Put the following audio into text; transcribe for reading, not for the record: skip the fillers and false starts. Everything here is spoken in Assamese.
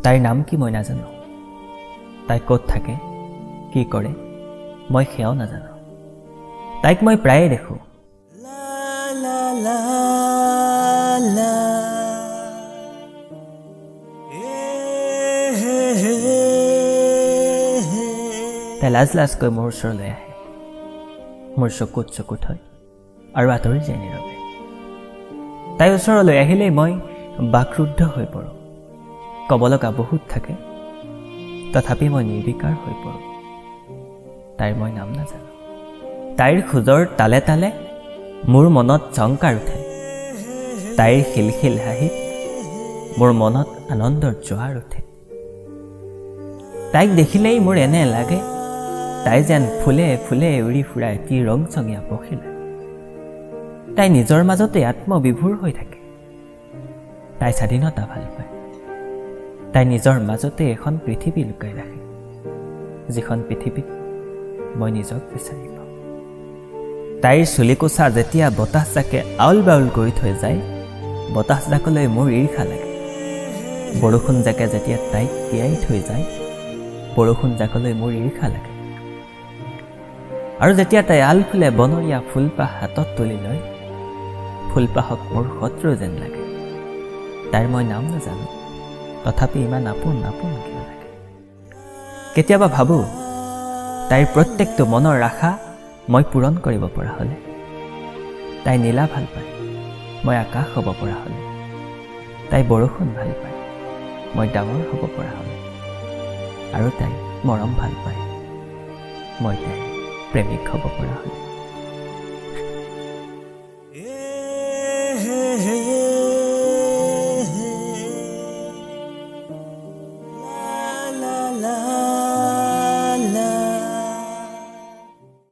তাইৰ নাম কি মই নাজানো, তাই ক'ত থাকে কি কৰে মই সেয়াও নাজানো। তাইক মই প্ৰায়ে দেখোঁ, তাই লাজ লাজকৈ মোৰ ওচৰলৈ আহে, মোৰ চকুত চকু থয় আৰু আঁতৰি যায় নীৰৱে। তাইৰ ওচৰলৈ আহিলেই মই বাকৰুদ্ধ হৈ পৰোঁ। ক'ব লগা বহুত থাকে, তথাপি মই নিৰ্বিকাৰ হৈ পৰোঁ। তাইৰ মই নাম নাজানো। তাইৰ খোজৰ তালে তালে মোৰ মনত ঝংকাৰ উঠে, তাইৰ শিলশিল হাঁহিত মোৰ মনত আনন্দৰ জোৱাৰ উঠে। তাইক দেখিলেই মোৰ এনে লাগে, তাই যেন ফুলে ফুলে উৰি ফুৰা এটি ৰংচঙীয়া পখিলা। তাই নিজৰ মাজতে আত্মবিভোৰ হৈ থাকে। তাই স্বাধীনতা ভাল পায়। তাই নিজৰ মাজতে এখন পৃথিৱী লুকাই ৰাখে, যিখন পৃথিৱীত মই নিজক বিচাৰি পাওঁ। তাইৰ চুলিকোছা যেতিয়া বতাহজাকে আউল বাউল কৰি থৈ যায়, বতাহজাকলৈ মোৰ ঈৰ্ষা লাগে। বৰষুণজাকে যেতিয়া তাইক তিয়াই থৈ যায়, বৰষুণজাকলৈ মোৰ ঈৰ্ষা লাগে। আৰু যেতিয়া তাই আলফুলে বনৰীয়া ফুলপাহ হাতত তুলি লয়, ফুলপাহক মোৰ শত্ৰু যেন লাগে। তাইৰ মই নাম নাজানো, তথাপি ইমান আপোন আপোন কিয় লাগে। কেতিয়াবা ভাবোঁ, তাইৰ প্ৰত্যেকটো মনৰ আশা মই পূৰণ কৰিব পৰা হ'লে। তাই নীলা ভাল পায়, মই আকাশ হ'ব পৰা হ'লে। তাই বৰষুণ ভাল পায়, মই ডাঙৰ হ'ব পৰা হ'লে। আৰু তাই মৰম ভাল পায়, মই তাইৰ প্ৰেমিক হ'ব পৰা হ'লে।